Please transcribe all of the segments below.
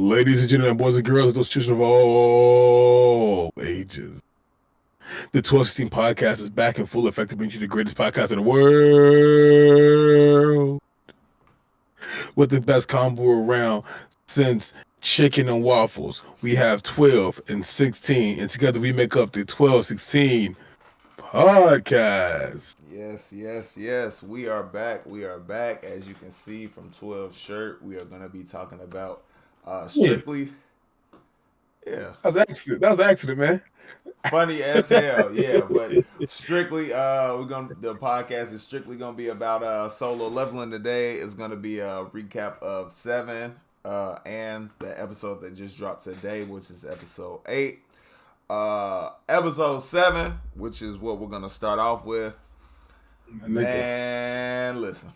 Ladies and gentlemen, boys and girls, those children of all ages. The 1216 podcast is back in full effect to bring you the greatest podcast in the world with the best combo around since chicken and waffles. We have 12 and 16, and together we make up the 1216 podcast. Yes. We are back. We are back. As you can see from 12 shirt, we are going to be talking about Yeah, strictly, yeah, that was an accident. That was an accident, man. funny as hell. Yeah, but strictly, the podcast is strictly going to be about solo leveling today. It's going to be a recap of 7 and the episode that just dropped today, which is episode 8. Episode 7, which is what we're gonna start off with. Nigga. Man, listen.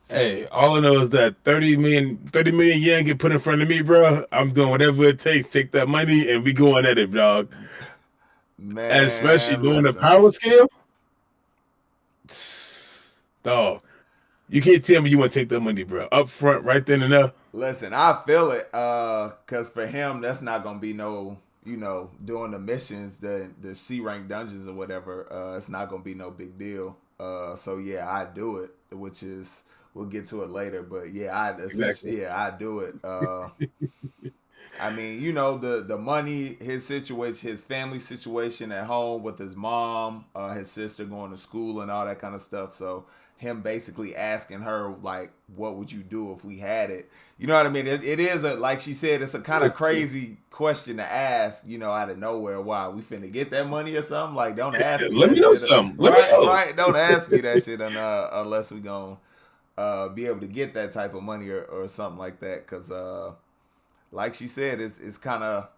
Hey, all I know is that 30 million yen get put in front of me, bro. I'm doing whatever it takes. Take that money and we going at it, dog. Especially Man, doing the listen. power scale. Dog, you can't tell me you want to take that money, bro. Up front, right then and there. Listen, I feel it. Cause for him, that's not gonna be no, doing the missions, the C rank dungeons or whatever. It's not gonna be no big deal. So yeah, I do it, which is we'll get to it later. But yeah, Exactly. I do it. I mean, the money, his situation, his family situation at home with his mom, his sister going to school and all that kind of stuff. So him basically asking her like, what would you do if we had it? You know what I mean? It is like she said, it's a kind of crazy question to ask, out of nowhere. Why we finna get that money or something? Like, don't ask me Let that me know shit. something. Let me Right, know. right. Don't ask me that shit unless we gonna be able to get that type of money or something like that. Cause like she said, it's kind of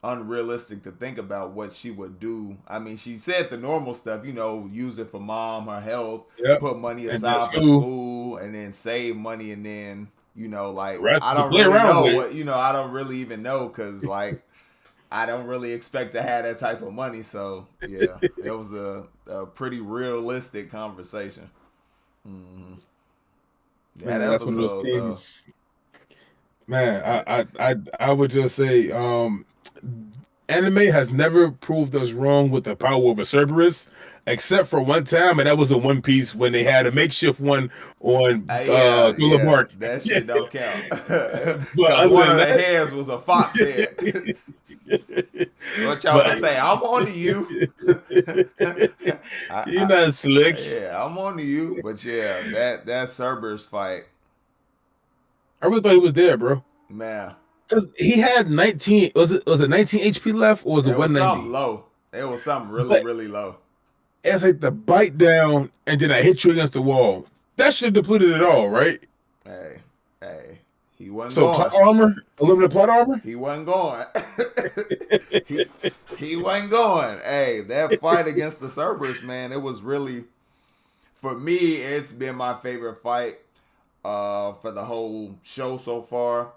unrealistic to think about what she would do. I mean, she said the normal stuff, use it for mom, her health, Yep. put money And then aside for school, school, and then save money, and then the like rest I is to don't play really around know with. what I don't really even know because like I don't really expect to have that type of money. So yeah, it was a pretty realistic conversation. Mm-hmm. That Man, that's one of those episode though. things. Man, I would just say, anime has never proved us wrong with the power of a Cerberus, except for one time, and that was in One Piece when they had a makeshift one on Thriller Yeah, Bark. that shit don't count. But Because other one than of the that, heads was a fox head. What Chopper but say? I'm on to you. I, you're I, not slick. yeah, I'm on to you. But yeah, that Cerberus fight, I really thought he was there, bro. man, Because he had 19. Was it 19 HP left or was it it was something 190? low. It was something really, But really low. it's like the bite down and then I hit you against the wall. That should have depleted it all, right? Hey, hey, he wasn't So plot going. armor, a little bit of plot armor. He wasn't going. he he wasn't going. Hey, that fight against the Cerberus, man, it was really for me. It's been my favorite fight for the whole show so far.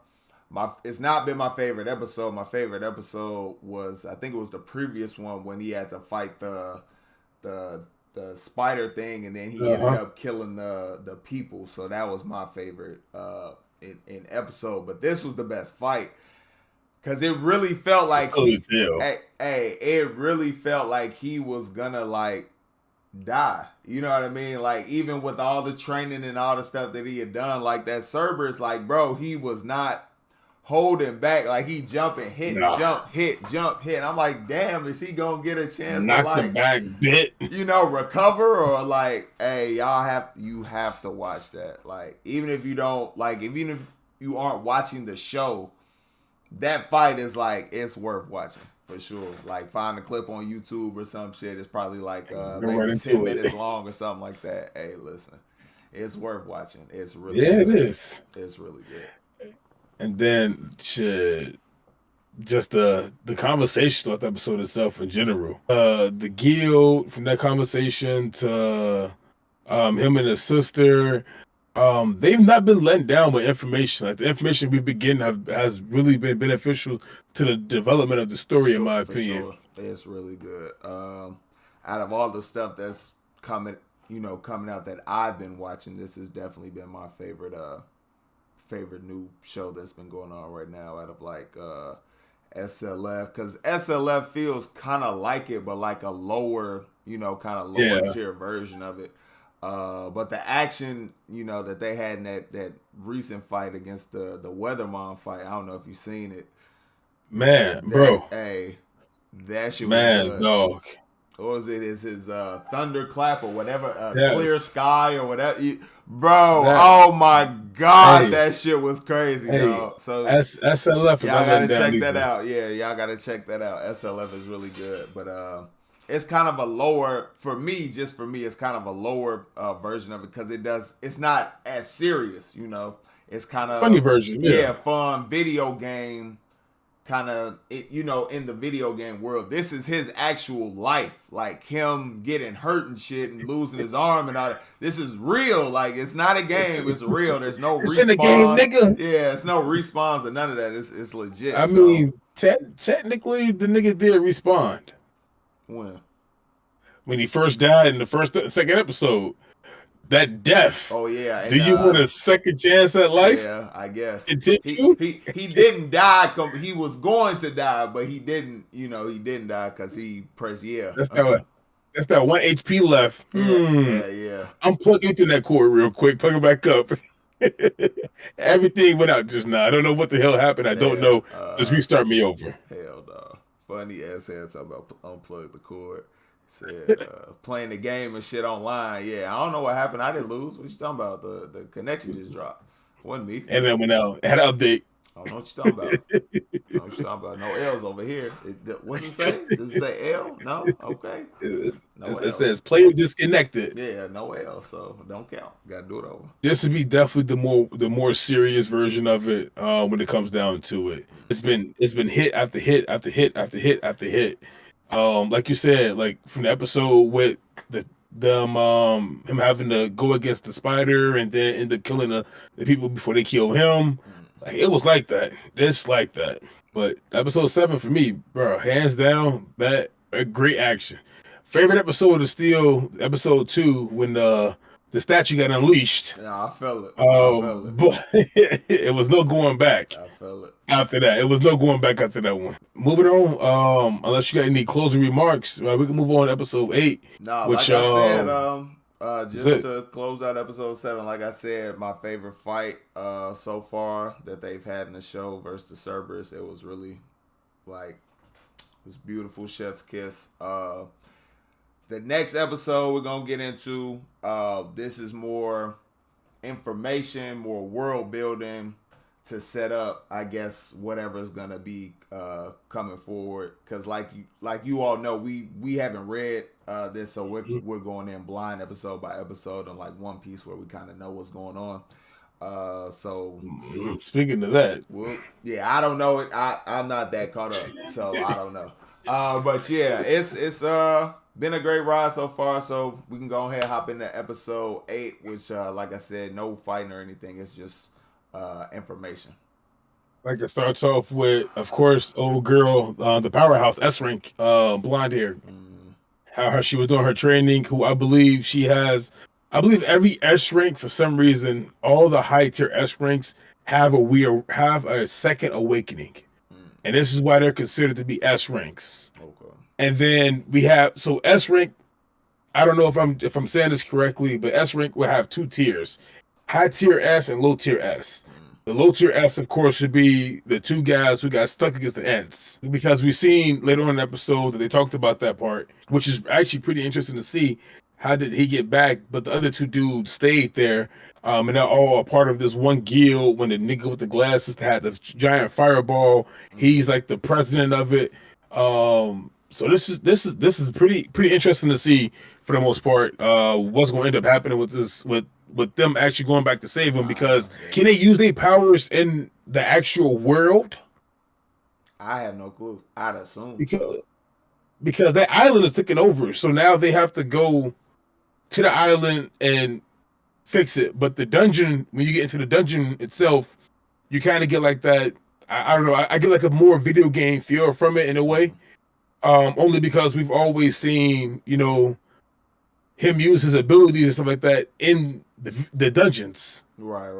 It's not been my favorite episode. My favorite episode was I think it was the previous one when he had to fight the the spider thing and then he ended Uh-huh. up killing the people. So that was my favorite in episode. But this was the best fight because it really felt like Totally tell. it really felt like he was gonna like die. You know what I mean? Like even with all the training and all the stuff that he had done, like that Cerberus, like bro, he was not holding back. Like he jumping, hit, Nah, jump, hit, jump, hit. I'm like, damn, is he gonna get a chance to knock the like, back bit. recover or like, hey, you have to watch that. Like even if you don't like, even if you aren't watching the show, that fight is like it's worth watching for sure. Like find a clip on YouTube or some shit. It's probably like Go right maybe 10 into minutes it. long or something like that. Hey, listen. It's worth watching. It's really Yeah, it good. is. It's really good. And then shit, just the conversation about the episode itself in general. The guild from that conversation to him and his sister. They've not been let down with information. Like the information we've been getting has really been beneficial to the development of the story, in my For opinion. sure. It's really good. Out of all the stuff that's coming, coming out that I've been watching, this has definitely been my favorite favorite new show that's been going on right now out of like SLF, because SLF feels kind of like it, but like a lower, kind of lower Yeah, tier version of it. But the action, that they had in that recent fight against the Weatherman fight, I don't know if you've seen it. man, That bro, that shit was man, good. dog. What was it? Is his thunderclap or whatever? Clear Yes, sky or whatever. Bro, that. oh my god, Hey, that shit was crazy, hey, dog. So SLF is y'all not letting gotta down check that either. out. Yeah, y'all gotta check that out. SLF is really good, but it's kind of a lower for me. Just for me, it's kind of a lower version of it because it's not as serious. It's kind Funny of, version, yeah. yeah, fun video game kind of it, in the video game world. This is his actual life, like him getting hurt and shit and losing his arm and all that. This is real. Like, it's not a game, it's real. There's no It's in the game, respawn. nigga. Yeah, it's no respawns or none of that. It's legit. I So mean, technically, the nigga did respond when when he first died in the second episode. That death. oh yeah, Do and you want a second chance at life? yeah, I guess Continue. he didn't die. He was going to die, but he didn't. He didn't die because he pressed yeah. That's that 1 HP left. Yeah, yeah, yeah. Unplug internet cord real quick. Plug it back up. Everything went out just now. I don't know what the hell happened. I don't Damn. know. Just restart me over. Hell no. Funny ass had talking about unplug the cord. He said playing the game and shit online. Yeah, I don't know what happened. I didn't lose. What you talking about? The connection just dropped. Wasn't me. And then went out. Had an update. I don't know what you talking about. I don't know what you talking about. No L's over here. What's it say? Does it say L? No? Okay. No It L. says player disconnected. Yeah, no L, so don't count. Gotta do it over. This would be definitely the more serious version of it when it comes down to it. It's been hit after hit after hit after hit after hit. Like you said, like from the episode with him having to go against the spider and then end up killing the people before they kill him. Like, it was like that. It's like that. But episode 7 for me, bro, hands down, that a great action. Favorite episode is still episode 2 when the statue got unleashed. Nah, I felt it. I felt it. But it was no going back I felt it. after that. It was no going back after that one. Moving on, unless you got any closing remarks, we can move on to episode 8. No, Which like I said, just it. to close out episode 7, like I said, my favorite fight so far that they've had in the show versus the Cerberus, it was really like it was beautiful, chef's kiss. The next episode we're gonna get into, this is more information, more world building to set up, I guess, whatever's gonna be coming forward. Because like you all know, we haven't read this, so we're going in blind episode by episode on like One Piece, where we kind of know what's going on. So Speaking of that, well, yeah, I don't know it. I'm not that caught up, so I don't know. But yeah, it's been a great ride so far. So we can go ahead and hop into episode 8, which like I said, no fighting or anything. It's just information. like it starts off with, of course, old girl, the powerhouse S rank, blonde hair. How she was doing her training. Who I believe I believe every S rank for some reason, all the high tier S ranks have a second awakening, and this is why they're considered to be S ranks. Okay. And then we have S rank. I don't know if I'm saying this correctly, but S rank will have 2 tiers: high tier S and low tier S. The low tier S, of course, should be the 2 guys who got stuck against the Ents, because we've seen later on in the episode that they talked about that part, which is actually pretty interesting to see. How did he get back? But the other 2 dudes stayed there, and they're all a part of this one guild. When the nigga with the glasses had the giant fireball, he's like the president of it. So this is pretty interesting to see for the most part. What's going to end up happening with this with them actually going back to save him, because can they use their powers in the actual world? I have no clue. I'd assume Because that island is taken over, so now they have to go to the island and fix it. But the dungeon, when you get into the dungeon itself, you kind of get like that. I don't know. I get like a more video game feel from it in a way. Only because we've always seen, him use his abilities and stuff like that in the dungeons. Right.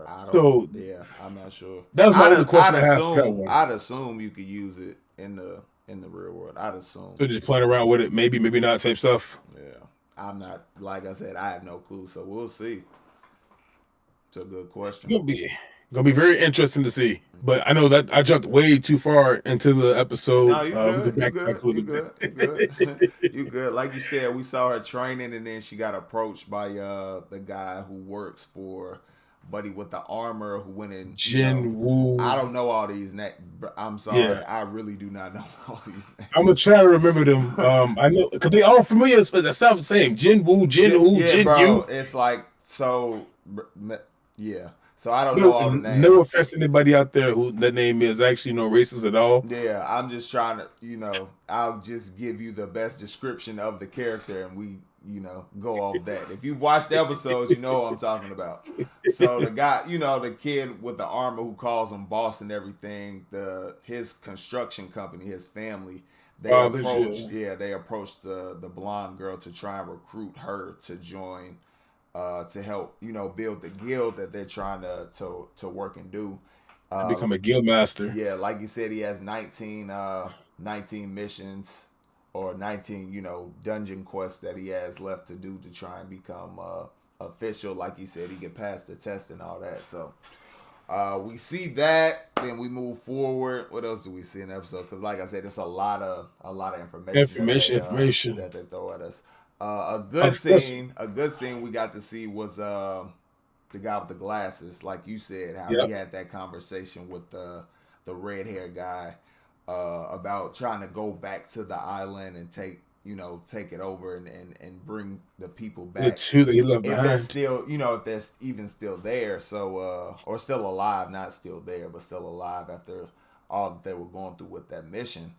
I don't. So Yeah, I'm not sure. that was my only I'd question I have for that assume. one. I'd assume you could use it in the real world. I'd assume. So just playing around with it, maybe, maybe not, type stuff. Yeah. I'm not. Like I said, I have no clue. So we'll see. It's a good question. Gonna be gonna be very interesting to see. But I know that I jumped way too far into the No, episode. you We good. can You backtrack good. a You little good. You good. bit. You good. Like you said, we saw her training, and then she got approached by the guy who works for Buddy with the armor, who went in. Jin I Woo. don't know all these. I'm Yeah. sorry, I really do not know all these I'm gonna names. try to remember them. I know because they all familiar, but that sounds the same. Jin Woo, Jin Who, Yeah, Jin bro. Yu. It's like so. Yeah. So I don't know No, all the no names. offense to anybody out there who that name is actually no racist at all. Yeah, I'm just trying to, I'll just give you the best description of the character and we, go off that. If you've watched the episodes, you know what I'm talking about. So the guy, the kid with the armor who calls him boss and everything, his construction company, his family, Father shit. they approached the blonde girl to try and recruit her to join to help, build the guild that they're trying to work and do. To Uh, become a guild master. yeah, like you said, he has 19 missions or 19, dungeon quests that he has left to do to try and become official. Like he said, he can pass the test and all that. So we see that, then we move forward. What else do we see in the episode? Because like I said, it's a lot of information Information. that they throw at us. Of course. A good scene we got to see was the guy with the glasses, like you said, how he Yep. had that conversation with the red hair guy about trying to go back to the island and take it over and bring the people The back two that he left if they're behind, still if they're even still there, so or still alive, not still there but still alive after all that they were going through with that mission.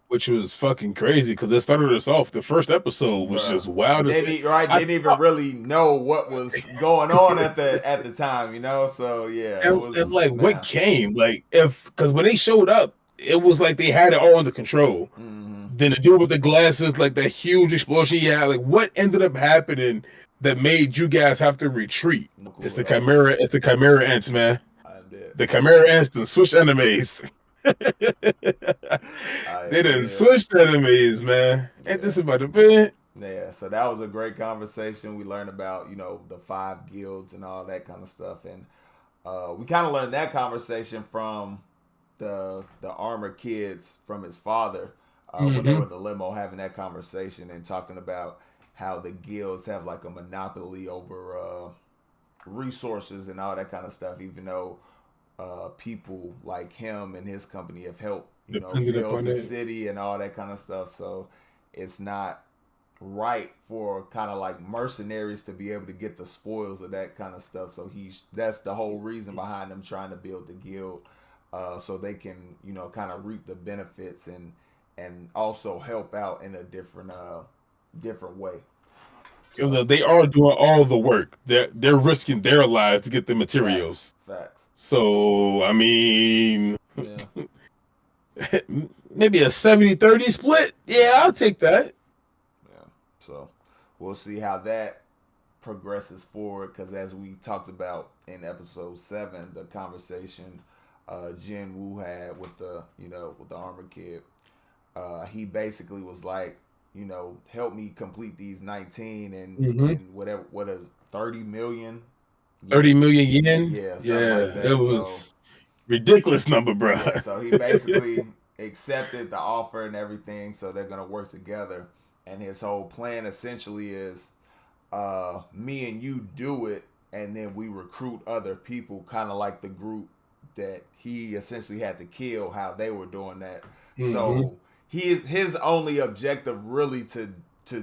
which was fucking crazy because it started us off. The first episode was Bruh. just wild as They I didn't even thought. really know what was going on at the time, So yeah, it And was like what man. came like if because when they showed up, it was like they had it all under control. Mm-hmm. Then the dude with the glasses, like that huge explosion he had, like what ended up happening that made you guys have to retreat? No It's clue the at all. Chimera. It's the Chimera ants, man. I did. The Chimera ants done switched enemies. I They done did. switched enemies, man. Ain't Yeah. this about to be? Yeah, so that was a great conversation. We learned about the 5 guilds and all that kind of stuff, and we kind of learned that conversation from the armor kids from his father when they were Mm-hmm. in the limo having that conversation and talking about how the guilds have like a monopoly over resources and all that kind of stuff, even though people like him and his company have helped Depending build upon the it. city and all that kind of stuff. So it's not right for kind of like mercenaries to be able to get the spoils of that kind of stuff. So that's the whole reason behind them trying to build the guild, so they can kind of reap the benefits and also help out in a different way. So They are doing all the work. They're risking their lives to get the facts, materials. facts. So I mean, Yeah, maybe a 70-30 split. Yeah, I'll take that. yeah. So we'll see how that progresses forward because as we talked about in episode 7, the conversation Jin Woo had with the armor kid, he basically was like, help me complete these 19 Mm-hmm. and whatever, what a 30 million yen. 30 million yen. Yeah, something like Yeah, it that. So was ridiculous number, bro. yeah, so he basically accepted the offer and everything, so they're gonna work together. And his whole plan essentially is me and you do it, and then we recruit other people, kind of like the group that he essentially had to kill, how they were doing that. Mm-hmm. So his only objective really to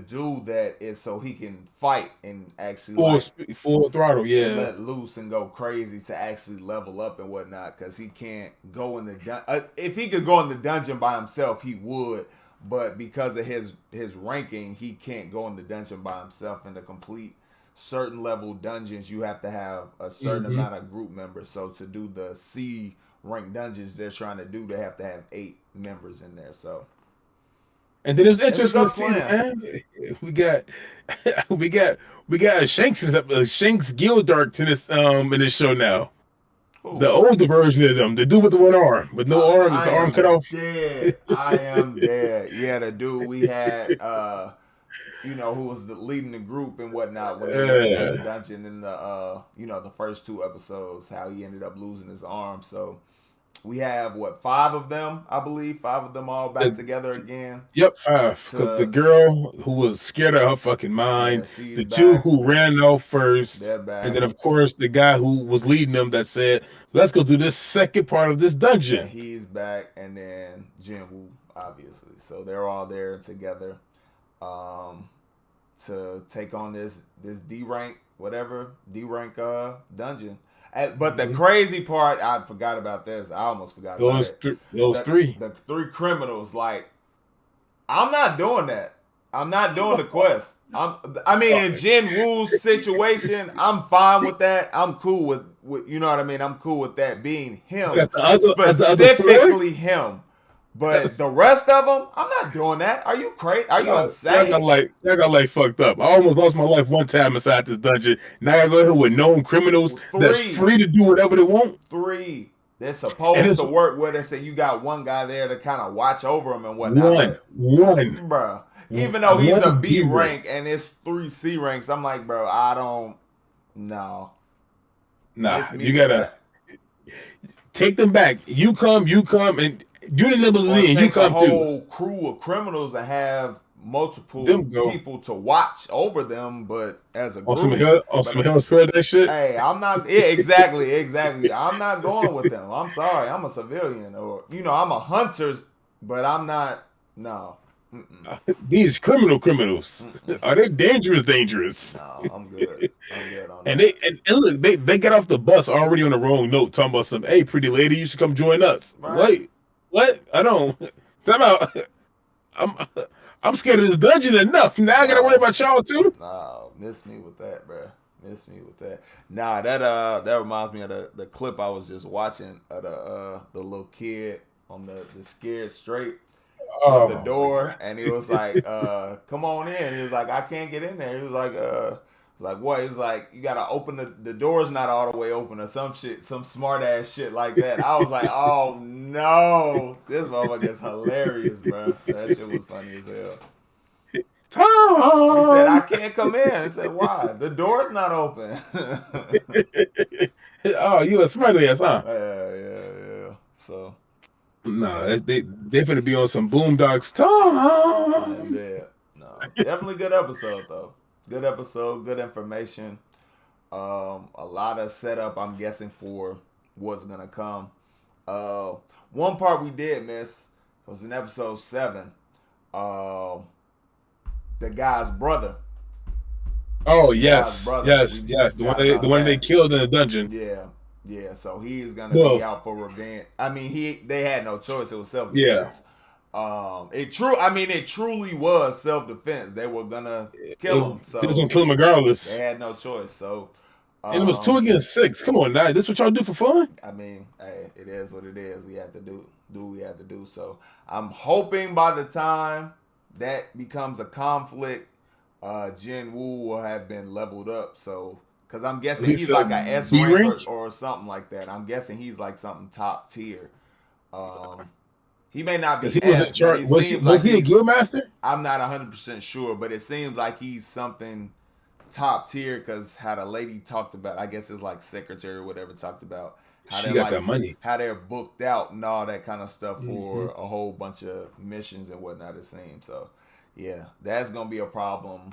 do that is so he can fight and actually like Full throttle. and Yeah. let loose and go crazy to actually level up and whatnot, because he can't go in the if he could go in the dungeon by himself he would, but because of his ranking he can't go in the dungeon by himself. And to complete certain level dungeons you have to have a certain Mm-hmm. amount of group members. So to do the C rank dungeons they're trying to do, they have to have 8 members in there. So And then there's It's a interesting to good see, plan. man. We got we got we got a Shanks Gildark in this show now. The Who? older version of them, the dude with the one arm, with no arm, his I arm cut am off. dead. I am dead. Yeah, the dude we had, who was leading the group and whatnot when they went into the Yeah. dungeon in the, the first two episodes, how he ended up losing his arm. So we have what, five of them, I believe, five of them all back together again. Yep, five. Because the To girl who was scared of her fucking Yeah, mind, she's the two back. who ran off first, They're and back. then of course the guy who was leading them that said, "Let's go do this second part of this Yeah, dungeon." he's back, and then Jin Woo, obviously. So they're all there together, um, to take on this D rank dungeon. But the Mhm. crazy part, I forgot about this. I almost forgot about it. Those three. The three criminals, like, I'm not doing that. I'm not doing the quest. I mean, in Jin Woo's situation, I'm fine with that. I'm cool with you know what I mean. I'm cool with that being him, As the other four, specifically him. But the rest of them, I'm not doing that. Are you crazy? Are you insane? y'all got like fucked up. I almost lost my life one time inside this dungeon. Now I go here with known criminals that's Three, free to do whatever they want. three. They're And supposed it's to work with us, and you got one guy there to kind of watch over them and whatnot. one, But one, bruh, even though he's a one B B rank. rank and it's three C ranks, I'm like, bro, I don't. No, Nah, miss me you with gotta that. take them back. You come, and you the Or limousine. You take a come too. whole crew of criminals and have multiple Them go people to watch over them, but as a on some group. hell on some But Hell's Paradise shit. hey, I'm not. Yeah, exactly, exactly. I'm not going with them. I'm sorry. I'm a civilian, or I'm a hunter, but I'm not. No. Mm-mm. These criminals Mm-mm. are they dangerous? Dangerous. No, I'm good. I'm good on And that. and look, they got off the bus already on the wrong note, talking about some, hey, pretty lady, you should come join us. Right? Wait, what? I don't. Time out. I'm I'm scared of this dungeon enough. Now I gotta worry No. about y'all too. No, miss me with that, bro. Miss me with that. Nah, that reminds me of the clip I was just watching of the little kid on the scared straight with the Oh my door, and he was like, come on in. He was like, I can't get in there. He was like, what? He was like, you gotta open the door's not all the way open or some shit, some smart ass shit like that. I was like, oh no, this motherfucker is hilarious, bro. That shit was funny as hell. He said, I Tom. can't come in. I said, why? The door's not open. Oh, you a smarty ass, huh? Yeah. So, No, yeah. they finna be on some Boondocks. I am Tom. dead. No, definitely good episode though. Good episode, good information. A lot of setup, I'm guessing, for what's gonna come. Uh, One part we did miss was in episode 7. Uh, the guy's brother. Oh The guy's yes, brother. yes, We yes. forgot The about one they that. killed in the dungeon. Yeah, yeah. So he's gonna be Well, out for revenge. I mean, they had no choice. It was self yeah. defense. It truly was self defense. They were gonna kill him, They was gonna so kill him they regardless. had no choice. So, And it was two um, against six. Come on, now this what y'all do for fun? I mean, hey, it is what it is. We have to do what we have to do. So I'm hoping by the time that becomes a conflict, Jin Woo will have been leveled up. So, because I'm At guessing least he's like a S B rank, rank. or something like that. I'm guessing he's like something top tier. Um, he may not Because be he was in S, but charge. it seems Was like he a guild he's. master? I'm not 100% sure, but it seems like he's something top tier, because how the lady talked about, I guess it's like secretary or whatever, talked about how She they're got like that money. how they're booked out and all that kind of stuff for Hmm. a whole bunch of missions and whatnot, it seems. So yeah, that's gonna be a problem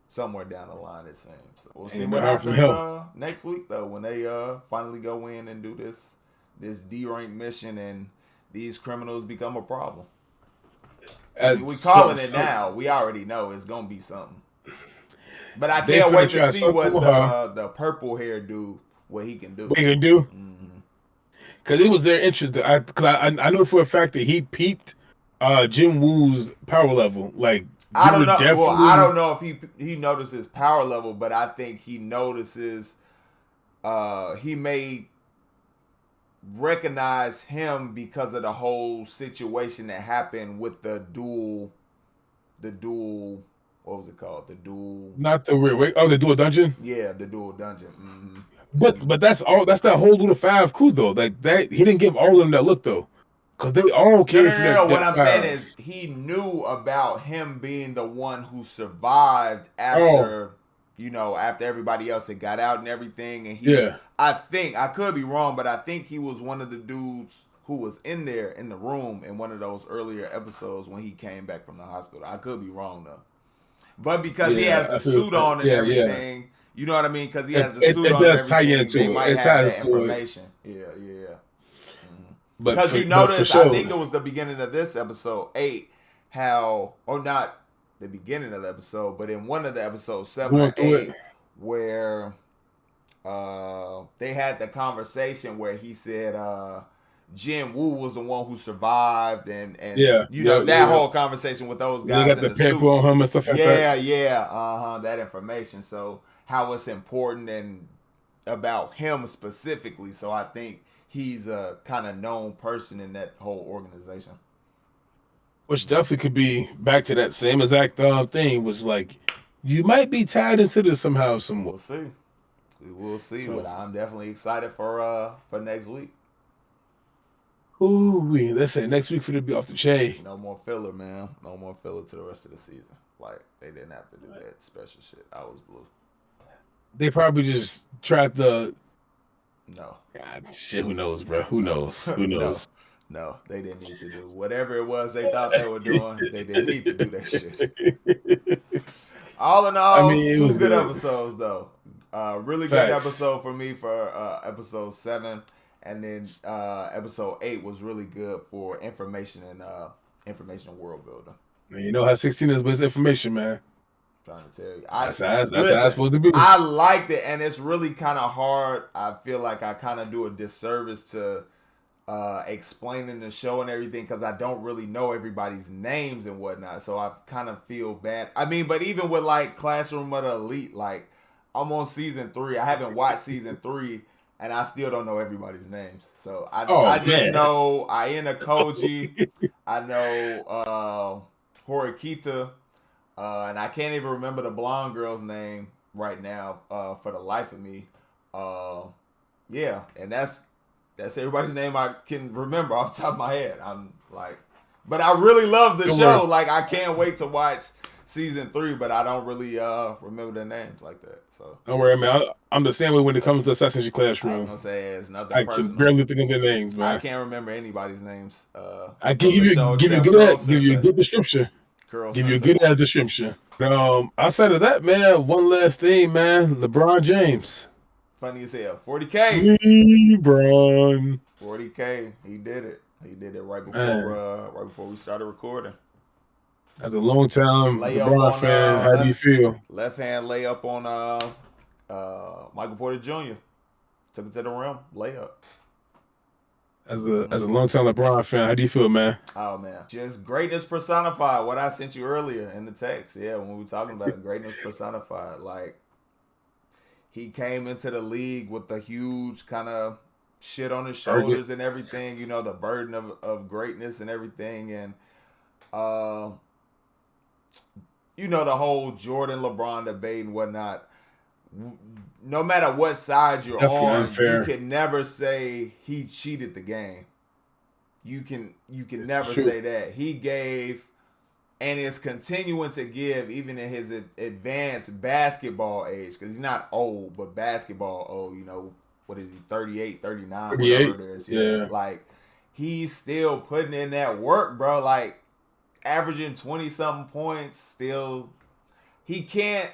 somewhere down the line, it seems. So we'll see Ain't no what hard from happens hell. next week though, when they finally go in and do this D rank mission and these criminals become a problem. I mean, we calling it now. We already know it's gonna be something. But I They can't finna wait to try see something what with her. the purple hair do, what he can do. What you gonna do? Mm-hmm. Because it was their interest. I know for a fact that he peeped Jin Woo's power level. Like I you don't were know. Well, I definitely don't know if he notices power level, but I think he notices. He may recognize him because of the whole situation that happened with the dual the dual. What was it called? The dual. Not the real wait. Oh, the dual dungeon. Yeah, the dual dungeon. Mm-hmm. But that's all. That's that whole little five crew though. Like that, he didn't give all of them that look though, because they all No, came no, from no, no. What that I'm saying five. is he knew about him being the one who survived Oh after, after everybody else had got out and everything. And yeah, I think, I could be wrong, but I think he was one of the dudes who was in there in the room in one of those earlier episodes when he came back from the hospital. I could be wrong though. But because he yeah. has I the feel suit on and yeah, yeah. everything, you know what I mean? Because he It, has the it suit it on and does tie everything, they into it. might It have ties that into it. information. Yeah, yeah. But Because you for notice, I sure, think it was the beginning of this episode 8, or not the beginning of the episode, but in one of the episodes, 7 going or through it. 8, where they had the conversation where he said Jin Woo was the one who survived, and Yeah, yeah, that yeah. whole conversation with those They guys got in the the paper on suits. him and stuff like that. Yeah, yeah, that information. So how it's important and about him specifically. So I think he's a kind of known person in that whole organization. Which definitely could be back to that same exact thing. Was like you might be tied into this somehow, somewhat. We'll see. We will see. But So, I'm definitely excited for next week. ooh, let's say next week for to be off the chain. No more filler, man. No more filler to the rest of the season. Like they didn't have to do that special shit. I was blue. They probably just tried the No, God, shit. Who knows, bro? Who no, knows? Who no, knows? no. They didn't need to do whatever it was they thought they were doing. They didn't need to do that shit. All in I all, mean, it two was good good. episodes though. Really great Facts. episode for me for episode 7, and then episode 8 was really good for information and world building. Man, you know how 16 is with information, man. I'm trying to tell you, That's how it's listen. supposed to be. I liked it, and it's really kind of hard. I feel like I kind of do a disservice to explaining the show and everything because I don't really know everybody's names and whatnot. So I kind of feel bad. I mean, but even with like Classroom of the Elite, like I'm on season 3. I haven't watched season 3, and I still don't know everybody's names. So I Oh just man. know Aina Koji. I know Horikita, and I can't even remember the blonde girl's name right now for the life of me. Yeah, and that's everybody's name I can remember off the top of my head. I'm like, but I really love the Don't show. worry. Like I can't wait to watch season 3, but I don't really remember their names like that. So Don't worry, man. I'm the same way when it comes to Assassin's I was Classroom. gonna say it's nothing I can personal. barely think of their names, I man. can't remember anybody's names I can from the show give you except good Curl give you a Sensei. good description. Curl Give you a Sensei. good description. Outside of that, man, one last thing, man. LeBron James. Funny as hell. 40K. LeBron. 40K. He did it. He did it Man, right before we started recording. as a long time Layup LeBron on fan, how do you feel? left hand layup on Michael Porter Jr. Took it to the rim. Layup. As a long time LeBron fan, how do you feel, man? Oh man. Just greatness personified. What I sent you earlier in the text. Yeah, when we were talking about it, greatness personified. Like he came into the league with a huge kind of shit on his shoulders and everything, the burden of greatness and everything. And, the whole Jordan LeBron debate and whatnot. No matter what side you're Definitely on, you unfair. can never say he cheated the game. You can never True. say that. He gave and is continuing to give even in his advanced basketball age because he's not old but basketball old, what is he, 38, 39, 38? whatever it is. Yeah. Like he's still putting in that work, bro. Like averaging 20 something points. Still he can't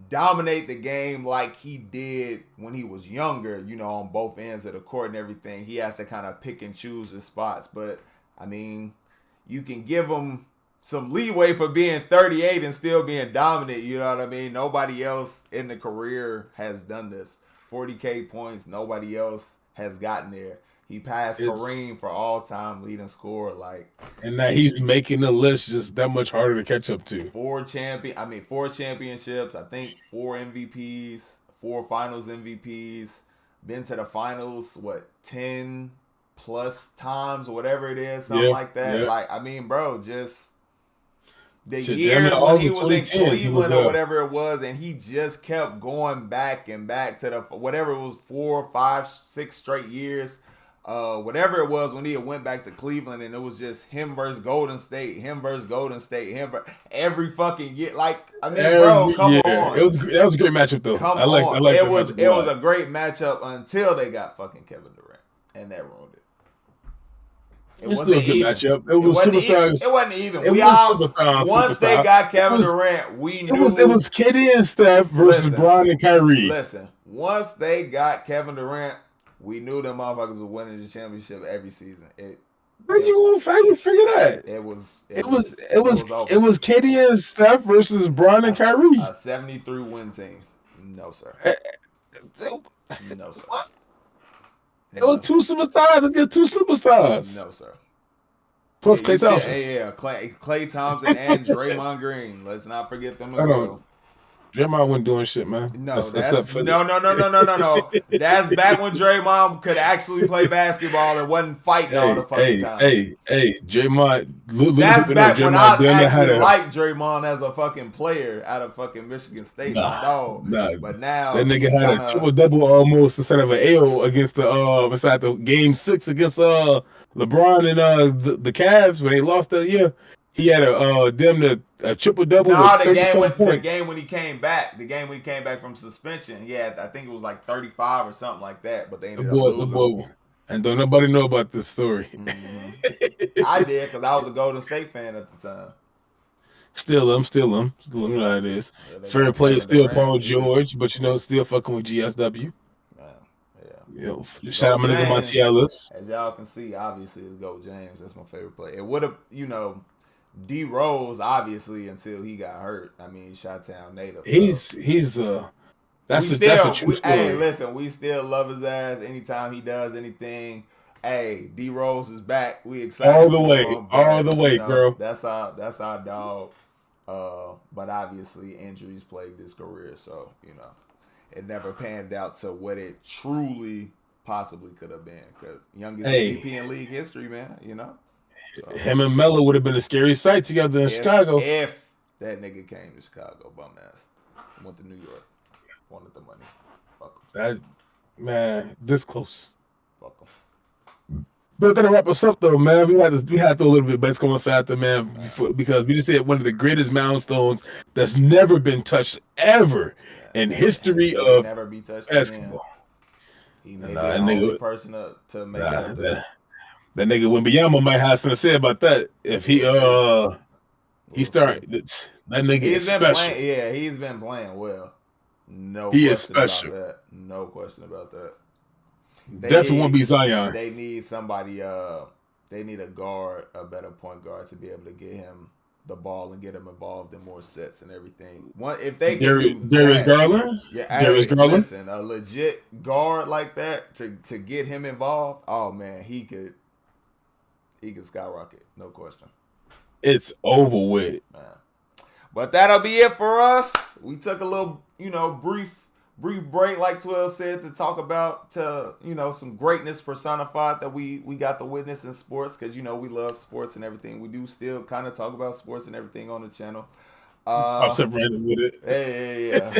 dominate the game like he did when he was younger, on both ends of the court and everything. He has to kind of pick and choose his spots. But I mean, you can give him some leeway for being 38 and still being dominant. You know what I mean? Nobody else in the career has done this. 40K points, nobody else has gotten there. He passed Kareem for all-time leading scorer. And now he's making the list just that much harder to catch up to. 4 championships. I think 4 MVPs, 4 Finals MVPs. Been to the finals 10 plus times, whatever it is, something like that. Yeah. Bro, just the Shit, damn near years when all he the was in 2010s, he was Cleveland or whatever it was, and he just kept going back and back to the whatever it was 4, 5, 6 straight years. Whatever it was when he went back to Cleveland, and it was just him versus Golden State, him versus Golden State, every fucking year. Like, I mean, bro, every come year. on, That was a great matchup though. come I on. like that matchup a It was lot. a great matchup until they got fucking Kevin Durant, and that ruined it. It It's still a wasn't good even. matchup. It was superstars. It wasn't even. It We was all superstar on once they superstar. got It Kevin was Durant, we it knew. was KD and Steph versus Listen, Bron and Kyrie. listen. Once they got Kevin Durant, we knew them motherfuckers were winning the championship every season. How you figure that? It was It was KD and Steph versus Bron and Kyrie. a 73 win team. No sir. Eh, No sir. What? It No. was two superstars against two superstars. No sir. Plus Klay Thompson. Klay Thompson and Draymond Green. Let's not forget them as well. Draymond wasn't doing shit, man. No, no. That's back when Draymond could actually play basketball and wasn't fighting all the fucking time. Draymond. That's back when I actually liked Draymond as a fucking player out of fucking Michigan State. But now that nigga had a triple double almost instead of an L against inside the game 6 against LeBron and the Cavs when they lost that year. He had a triple double. No, the game when he came back from suspension. Yeah, I think it was like 35 or something like that. But they ended up losing. And don't nobody know about this story. Mm-hmm. I did because I was a Golden State fan at the time. Still them. You know how it is. Fair play is still Paul George, but still fucking with GSW. Shout out my nigga Montiellis. As y'all can see, obviously it's Go James. That's my favorite play. It would have, D Rose obviously until he got hurt. I mean, Chi-Town native. That's a true story. Hey, listen, we still love his ass anytime he does anything. Hey, D Rose is back. We excited all the way, bro. That's our dog. But obviously injuries plagued his career, so it never panned out to what it truly possibly could have been. Because youngest MVP in league history, man. So, him and Melo would have been a scary sight together in Chicago. If that nigga came to Chicago, bum ass, went to New York, wanted the money. Fuck him. Man, this close. Fuck him. But to wrap us up though, man, we had to throw a little bit of basketball inside there, man, because we just hit one of the greatest milestones that's never been touched ever in history of never be touched basketball. He may be the only person to make it up there. That nigga Wembanyama might have something to say about that. If he started, that nigga is special. He's been playing well. He is special. About that. No question about that. Definitely won't be Zion. They need somebody. They need a better point guard to be able to get him the ball and get him involved in more sets and everything. If they can Darius Garland, Darius Garland, listen, a legit guard like that to get him involved. Oh man, he could skyrocket, no question. It's over with. Man. But that'll be it for us. We took a little, brief break, like 12 said, to talk about some greatness personified that we got to witness in sports, because we love sports and everything. We do still kind of talk about sports and everything on the channel. I'm so random with it. Yeah.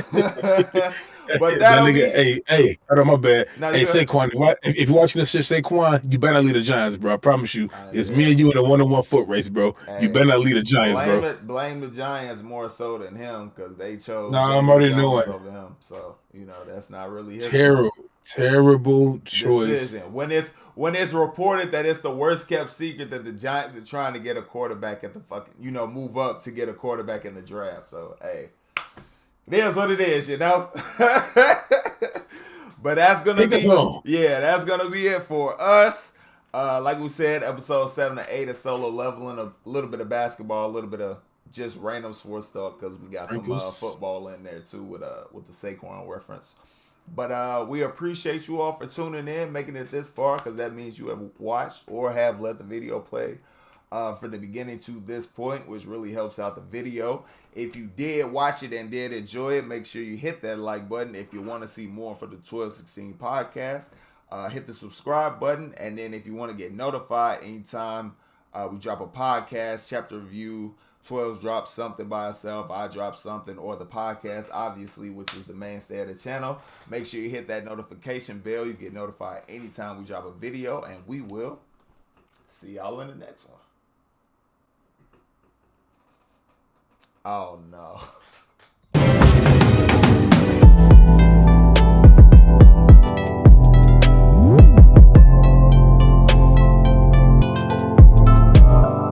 But that'll be. Hey, my bad. Hey, Saquon, if you're watching this shit, Saquon, you better not lead the Giants, bro. I promise you. It's me and you in a 1-on-1 foot race, bro. You better not lead the Giants, bro. Blame the Giants more so than him, because they chose. I'm already knowing over him. So that's not really his terrible choice. Decision. When it's reported that it's the worst kept secret that the Giants are trying to get a quarterback at the fucking move up to get a quarterback in the draft. So hey. It is what it is, But that's gonna that's gonna be it for us. Like we said, episode 7 to 8 is solo leveling, a little bit of basketball, a little bit of just random sports talk, because we got some football in there too with the Saquon reference. But we appreciate you all for tuning in, making it this far, because that means you have watched or have let the video play from the beginning to this point, which really helps out the video. If you did watch it and did enjoy it, make sure you hit that like button. If you want to see more for the 1216 podcast, hit the subscribe button. And then if you want to get notified anytime we drop a podcast, chapter review, 12's dropped something by herself. I dropped something, or the podcast, obviously, which is the mainstay of the channel. Make sure you hit that notification bell. You get notified anytime we drop a video, and we will see y'all in the next one. Oh no.